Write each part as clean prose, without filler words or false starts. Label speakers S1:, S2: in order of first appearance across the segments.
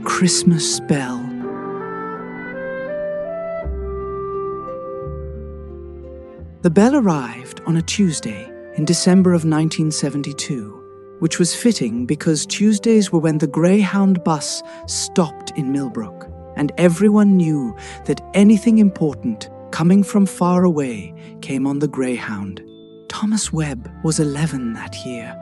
S1: Christmas bell. The bell arrived on a Tuesday in December of 1972, which was fitting because Tuesdays were when the Greyhound bus stopped in Millbrook, and everyone knew that anything important coming from far away came on the Greyhound. Thomas Webb was 11 that year,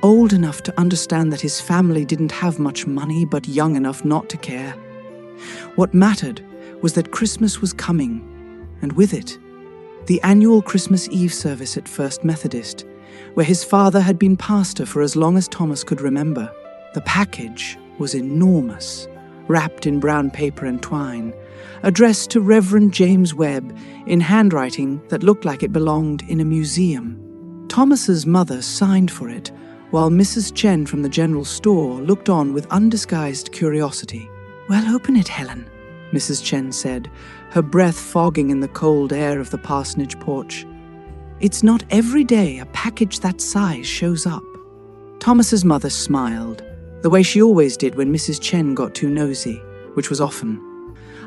S1: old enough to understand that his family didn't have much money, but young enough not to care. What mattered was that Christmas was coming, and with it, the annual Christmas Eve service at First Methodist, where his father had been pastor for as long as Thomas could remember. The package was enormous, wrapped in brown paper and twine, addressed to Reverend James Webb in handwriting that looked like it belonged in a museum. Thomas's mother signed for it, while Mrs. Chen from the general store looked on with undisguised curiosity. "Well, open it, Helen," Mrs. Chen said, her breath fogging in the cold air of the parsonage porch. "It's not every day a package that size shows up." Thomas's mother smiled, the way she always did when Mrs. Chen got too nosy, which was often.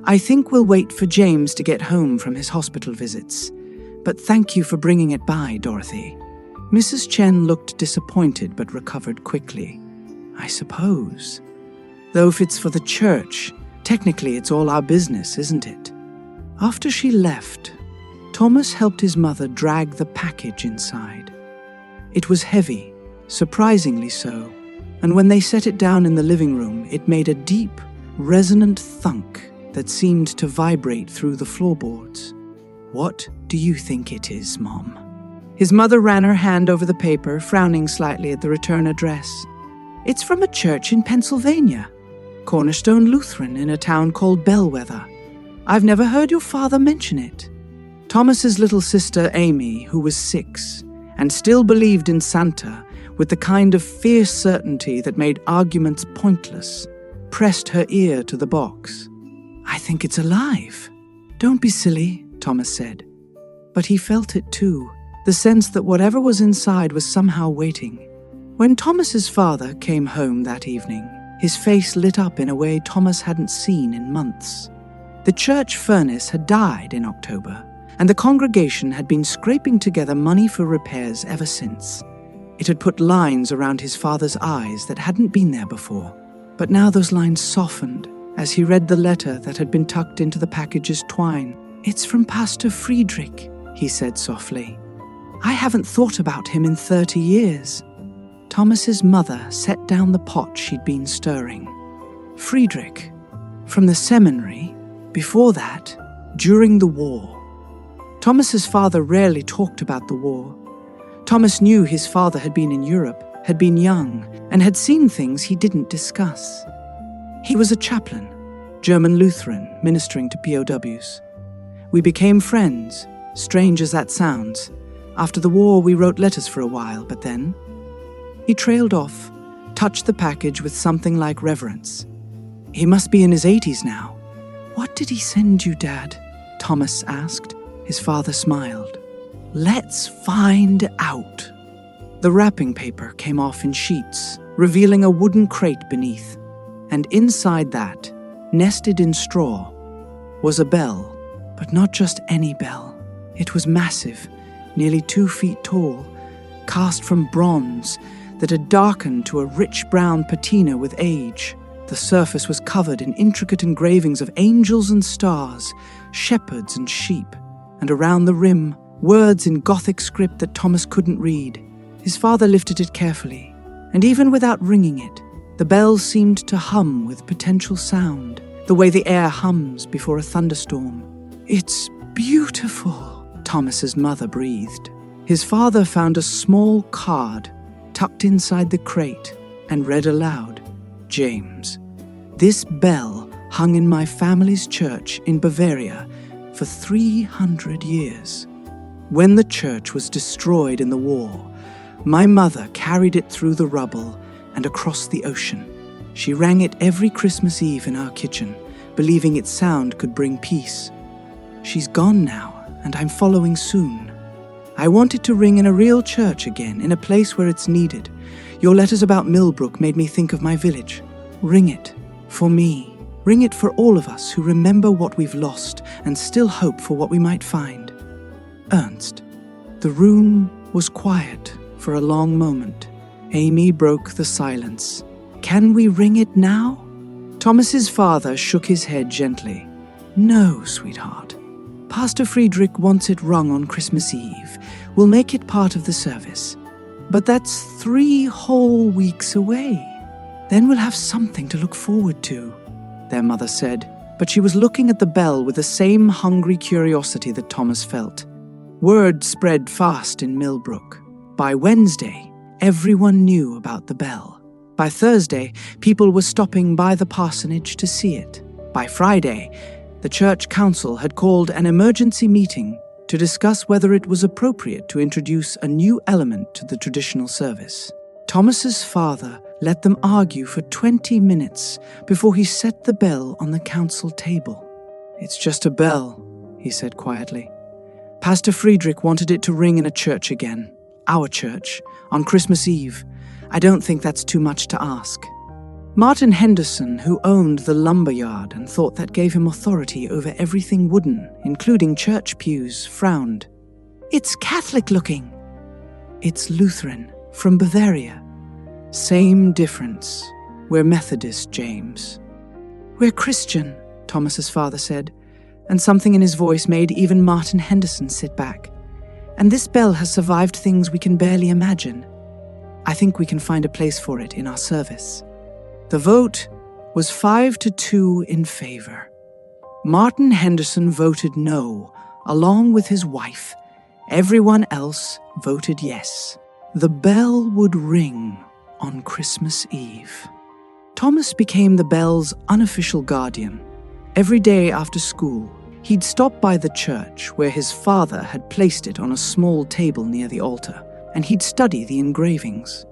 S1: "I think we'll wait for James to get home from his hospital visits. But thank you for bringing it by, Dorothy." Mrs. Chen looked disappointed but recovered quickly. "I suppose. Though if it's for the church, technically it's all our business, isn't it?" After she left, Thomas helped his mother drag the package inside. It was heavy, surprisingly so, and when they set it down in the living room, it made a deep, resonant thunk that seemed to vibrate through the floorboards. "What do you think it is, Mom?" His mother ran her hand over the paper, frowning slightly at the return address. "It's from a church in Pennsylvania, Cornerstone Lutheran, in a town called Bellwether. I've never heard your father mention it." Thomas's little sister Amy, who was 6, and still believed in Santa with the kind of fierce certainty that made arguments pointless, pressed her ear to the box. "I think it's alive." "Don't be silly," Thomas said. But he felt it too, the sense that whatever was inside was somehow waiting. When Thomas's father came home that evening, his face lit up in a way Thomas hadn't seen in months. The church furnace had died in October, and the congregation had been scraping together money for repairs ever since. It had put lines around his father's eyes that hadn't been there before, but now those lines softened as he read the letter that had been tucked into the package's twine. "It's from Pastor Friedrich," he said softly. "I haven't thought about him in 30 years. Thomas's mother set down the pot she'd been stirring. "Friedrich, from the seminary, before that, during the war." Thomas's father rarely talked about the war. Thomas knew his father had been in Europe, had been young, and had seen things he didn't discuss. He was a chaplain, German Lutheran, ministering to POWs. "We became friends, strange as that sounds. After the war, we wrote letters for a while, but then..." He trailed off, touched the package with something like reverence. "He must be in his 80s now." "What did he send you, Dad?" Thomas asked. His father smiled. "Let's find out." The wrapping paper came off in sheets, revealing a wooden crate beneath. And inside that, nested in straw, was a bell. But not just any bell. It was massive, nearly 2 feet tall, cast from bronze that had darkened to a rich brown patina with age. The surface was covered in intricate engravings of angels and stars, shepherds and sheep, and around the rim, words in Gothic script that Thomas couldn't read. His father lifted it carefully, and even without ringing it, the bell seemed to hum with potential sound, the way the air hums before a thunderstorm. "It's beautiful," Thomas's mother breathed. His father found a small card tucked inside the crate and read aloud, "James, this bell hung in my family's church in Bavaria for 300 years. When the church was destroyed in the war, my mother carried it through the rubble and across the ocean. She rang it every Christmas Eve in our kitchen, believing its sound could bring peace. She's gone now, and I'm following soon. I want it to ring in a real church again, in a place where it's needed. Your letters about Millbrook made me think of my village. Ring it. For me, ring it for all of us who remember what we've lost and still hope for what we might find. Ernst. The room was quiet for a long moment. Amy broke the silence. Can we ring it now? Thomas's father shook his head gently. No, sweetheart. Pastor Friedrich wants it rung on Christmas Eve. We'll make it part of the service. But that's 3 whole weeks away. Then we'll have something to look forward to, their mother said, but she was looking at the bell with the same hungry curiosity that Thomas felt. Word spread fast in Millbrook. By Wednesday, everyone knew about the bell. By Thursday, people were stopping by the parsonage to see it. By Friday, the church council had called an emergency meeting to discuss whether it was appropriate to introduce a new element to the traditional service. Thomas's father let them argue for 20 minutes before he set the bell on the council table. It's just a bell, he said quietly. Pastor Friedrich wanted it to ring in a church again, our church, on Christmas Eve. I don't think that's too much to ask. Martin Henderson, who owned the lumber yard and thought that gave him authority over everything wooden, including church pews, frowned. It's Catholic looking. It's Lutheran, from Bavaria. Same difference. We're Methodist, James. We're Christian, Thomas's father said, and something in his voice made even Martin Henderson sit back. And this bell has survived things we can barely imagine. I think we can find a place for it in our service. The vote was 5-2 in favor. Martin Henderson voted no, along with his wife. Everyone else voted yes. The bell would ring on Christmas Eve. Thomas became the bell's unofficial guardian. Every day after school, he'd stop by the church where his father had placed it on a small table near the altar, and he'd study the engravings.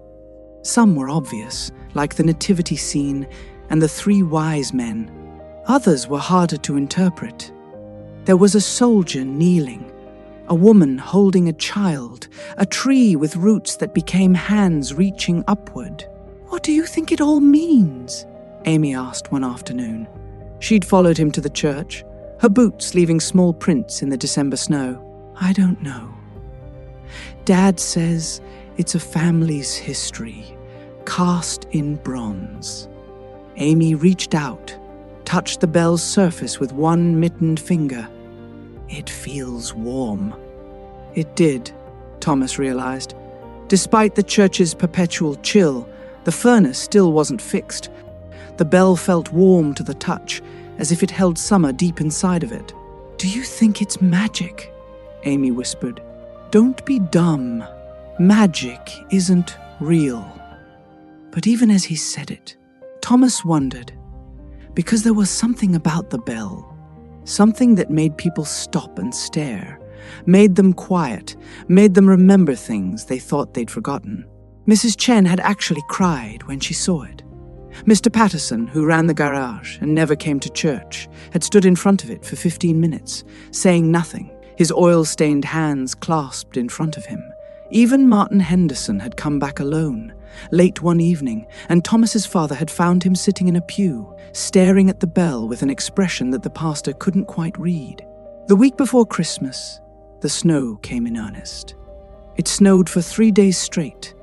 S1: Some were obvious, like the nativity scene and the 3 wise men. Others were harder to interpret. There was a soldier kneeling, a woman holding a child, a tree with roots that became hands reaching upward. What do you think it all means? Amy asked one afternoon. She'd followed him to the church, her boots leaving small prints in the December snow. I don't know. Dad says it's a family's history, cast in bronze. Amy reached out, touched the bell's surface with one mittened finger. It feels warm. It did, Thomas realized. Despite the church's perpetual chill, the furnace still wasn't fixed. The bell felt warm to the touch, as if it held summer deep inside of it. Do you think it's magic? Amy whispered. Don't be dumb. Magic isn't real. But even as he said it, Thomas wondered, because there was something about the bell, something that made people stop and stare, made them quiet, made them remember things they thought they'd forgotten. Mrs. Chen had actually cried when she saw it. Mr. Patterson, who ran the garage and never came to church, had stood in front of it for 15 minutes, saying nothing, his oil-stained hands clasped in front of him. Even Martin Henderson had come back alone, late one evening, and Thomas's father had found him sitting in a pew, staring at the bell with an expression that the pastor couldn't quite read. The week before Christmas, the snow came in earnest. It snowed for 3 days straight.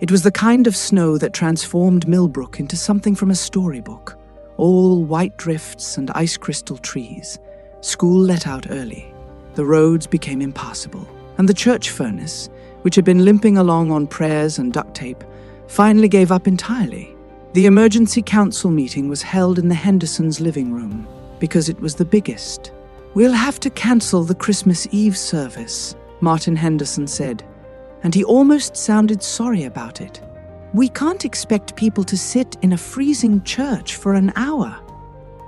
S1: It was the kind of snow that transformed Millbrook into something from a storybook, all white drifts and ice crystal trees. School let out early. The roads became impassable, and the church furnace, which had been limping along on prayers and duct tape, finally gave up entirely. The emergency council meeting was held in the Hendersons' living room because it was the biggest. We'll have to cancel the Christmas Eve service, Martin Henderson said, and he almost sounded sorry about it. We can't expect people to sit in a freezing church for an hour.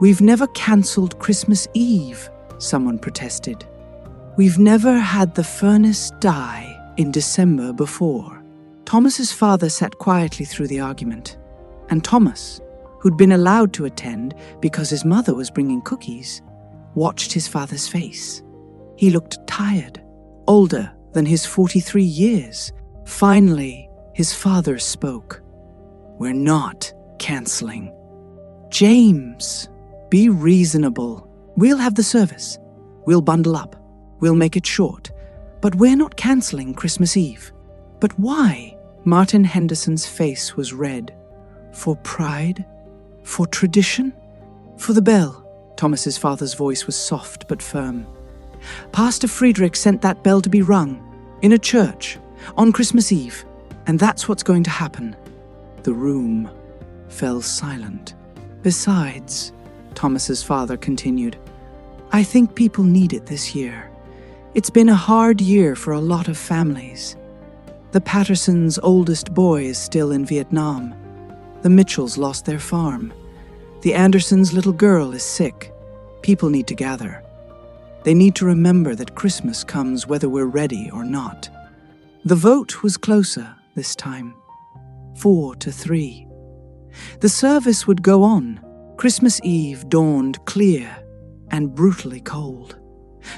S1: We've never cancelled Christmas Eve, someone protested. We've never had the furnace die in December before. Thomas's father sat quietly through the argument, and Thomas, who'd been allowed to attend because his mother was bringing cookies, watched his father's face. He looked tired, older than his 43 years. Finally, his father spoke. We're not canceling. James, be reasonable. We'll have the service. We'll bundle up. We'll make it short. But we're not cancelling Christmas Eve. But why? Martin Henderson's face was red. For pride? For tradition? For the bell. Thomas's father's voice was soft but firm. Pastor Friedrich sent that bell to be rung, in a church, on Christmas Eve, and that's what's going to happen. The room fell silent. Besides, Thomas's father continued, I think people need it this year. It's been a hard year for a lot of families. The Pattersons' oldest boy is still in Vietnam. The Mitchells lost their farm. The Andersons' little girl is sick. People need to gather. They need to remember that Christmas comes whether we're ready or not. The vote was closer this time, 4-3. The service would go on. Christmas Eve dawned clear and brutally cold.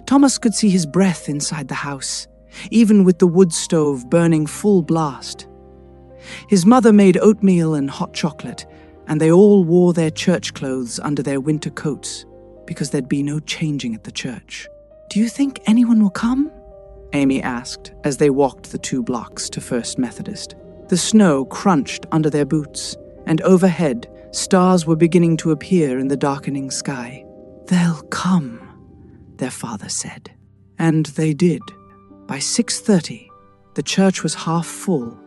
S1: Thomas could see his breath inside the house, even with the wood stove burning full blast. His mother made oatmeal and hot chocolate, and they all wore their church clothes under their winter coats, because there'd be no changing at the church. Do you think anyone will come? Amy asked as they walked the 2 blocks to First Methodist. The snow crunched under their boots, and overhead, stars were beginning to appear in the darkening sky. They'll come, their father said. And they did. By 6:30, the church was half full.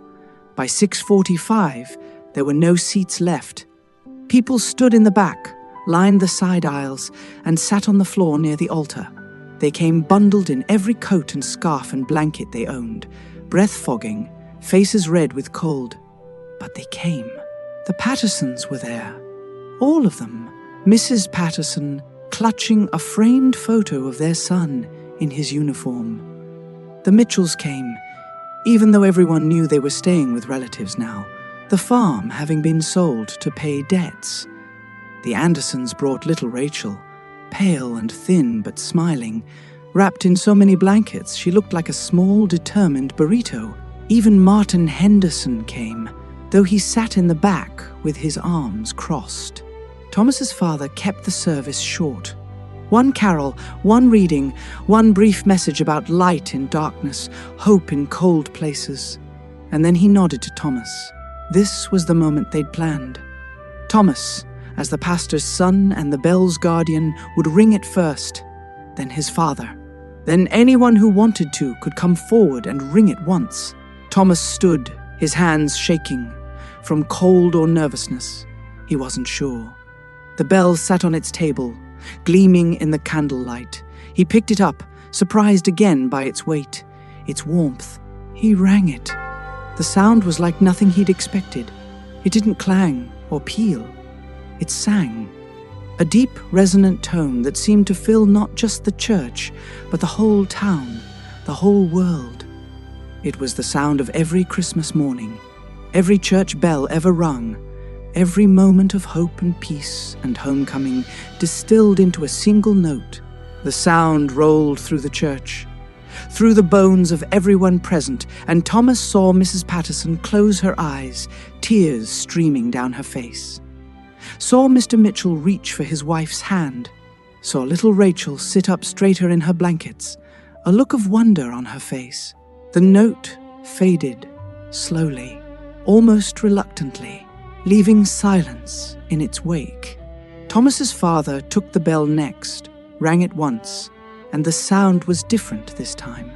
S1: By 6:45, there were no seats left. People stood in the back, lined the side aisles, and sat on the floor near the altar. They came bundled in every coat and scarf and blanket they owned, breath fogging, faces red with cold. But they came. The Pattersons were there. All of them. Mrs. Patterson clutching a framed photo of their son in his uniform. The Mitchells came, even though everyone knew they were staying with relatives now, the farm having been sold to pay debts. The Andersons brought little Rachel, pale and thin but smiling, wrapped in so many blankets she looked like a small, determined burrito. Even Martin Henderson came, though he sat in the back with his arms crossed. Thomas's father kept the service short. One carol, one reading, one brief message about light in darkness, hope in cold places. And then he nodded to Thomas. This was the moment they'd planned. Thomas, as the pastor's son and the bell's guardian, would ring it first, then his father. Then anyone who wanted to could come forward and ring it once. Thomas stood, his hands shaking, from cold or nervousness. He wasn't sure. The bell sat on its table, gleaming in the candlelight. He picked it up, surprised again by its weight, its warmth. He rang it. The sound was like nothing he'd expected. It didn't clang or peal. It sang, a deep, resonant tone that seemed to fill not just the church, but the whole town, the whole world. It was the sound of every Christmas morning, every church bell ever rung, every moment of hope and peace and homecoming distilled into a single note. The sound rolled through the church, through the bones of everyone present, and Thomas saw Mrs. Patterson close her eyes, tears streaming down her face. Saw Mr. Mitchell reach for his wife's hand. Saw little Rachel sit up straighter in her blankets, a look of wonder on her face. The note faded, slowly, almost reluctantly, leaving silence in its wake. Thomas's father took the bell next, rang it once, and the sound was different this time.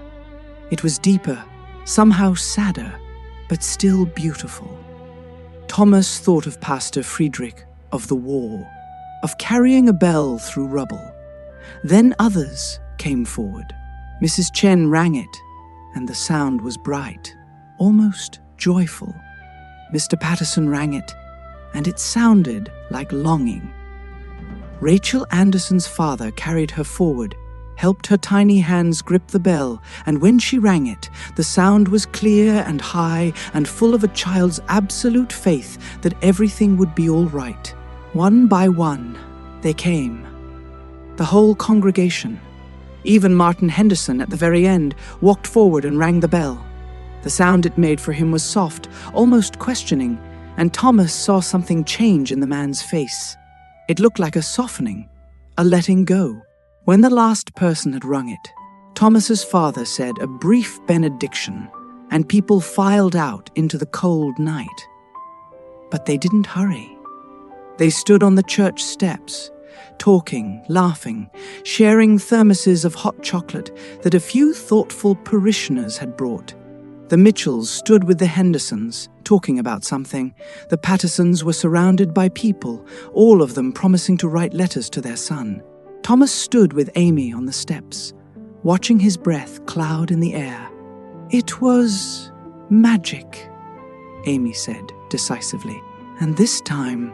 S1: It was deeper, somehow sadder, but still beautiful. Thomas thought of Pastor Friedrich, of the war, of carrying a bell through rubble. Then others came forward. Mrs. Chen rang it, and the sound was bright, almost joyful. Mr. Patterson rang it, and it sounded like longing. Rachel Anderson's father carried her forward, helped her tiny hands grip the bell, and when she rang it, the sound was clear and high and full of a child's absolute faith that everything would be all right. One by one, they came. The whole congregation, even Martin Henderson at the very end, walked forward and rang the bell. The sound it made for him was soft, almost questioning, and Thomas saw something change in the man's face. It looked like a softening, a letting go. When the last person had rung it, Thomas's father said a brief benediction, and people filed out into the cold night. But they didn't hurry. They stood on the church steps, talking, laughing, sharing thermoses of hot chocolate that a few thoughtful parishioners had brought. The Mitchells stood with the Hendersons, talking about something. The Pattersons were surrounded by people, all of them promising to write letters to their son. Thomas stood with Amy on the steps, watching his breath cloud in the air. "It was magic," Amy said decisively. And this time,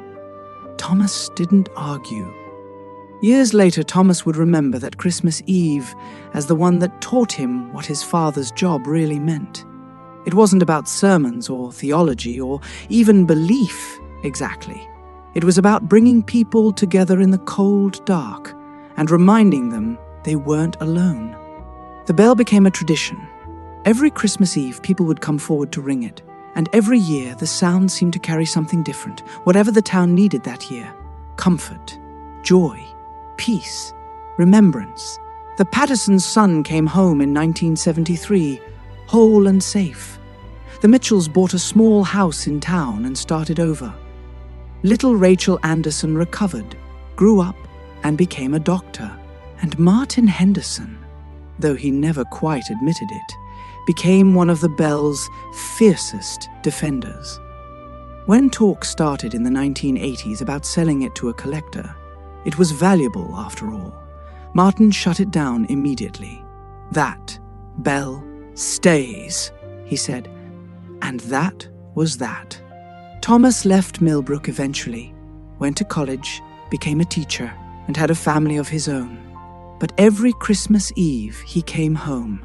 S1: Thomas didn't argue. Years later, Thomas would remember that Christmas Eve as the one that taught him what his father's job really meant. It wasn't about sermons or theology or even belief, exactly. It was about bringing people together in the cold dark and reminding them they weren't alone. The bell became a tradition. Every Christmas Eve, people would come forward to ring it, and every year the sound seemed to carry something different, whatever the town needed that year. Comfort, joy, peace, remembrance. The Pattersons' son came home in 1973, whole and safe. The Mitchells bought a small house in town and started over. Little Rachel Anderson recovered, grew up, and became a doctor. And Martin Henderson, though he never quite admitted it, became one of the bell's fiercest defenders. When talk started in the 1980s about selling it to a collector, it was valuable after all. Martin shut it down immediately. "That bell stays," he said. And that was that. Thomas left Millbrook eventually, went to college, became a teacher, and had a family of his own. But every Christmas Eve he came home,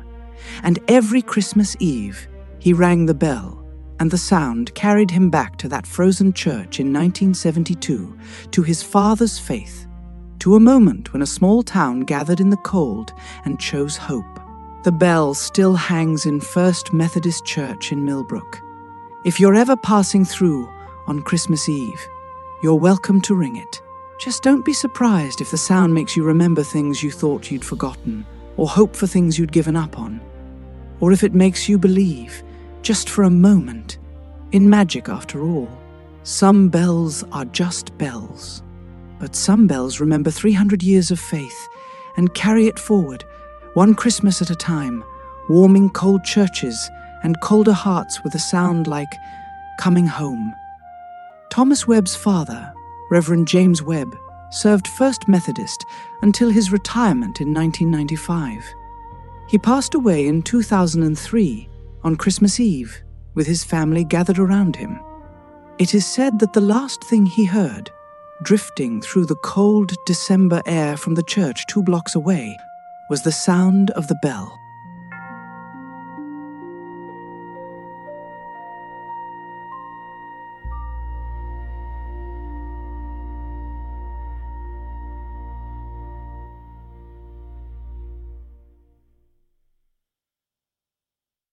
S1: and every Christmas Eve he rang the bell, and the sound carried him back to that frozen church in 1972, to his father's faith, to a moment when a small town gathered in the cold and chose hope. The bell still hangs in First Methodist Church in Millbrook. If you're ever passing through on Christmas Eve, you're welcome to ring it. Just don't be surprised if the sound makes you remember things you thought you'd forgotten, or hope for things you'd given up on. Or if it makes you believe, just for a moment, in magic after all. Some bells are just bells, but some bells remember 300 years of faith and carry it forward, one Christmas at a time, warming cold churches and colder hearts with a sound like coming home. Thomas Webb's father, Reverend James Webb, served First Methodist until his retirement in 1995. He passed away in 2003 on Christmas Eve, with his family gathered around him. It is said that the last thing he heard, drifting through the cold December air from the church 2 blocks away, was the sound of the bell.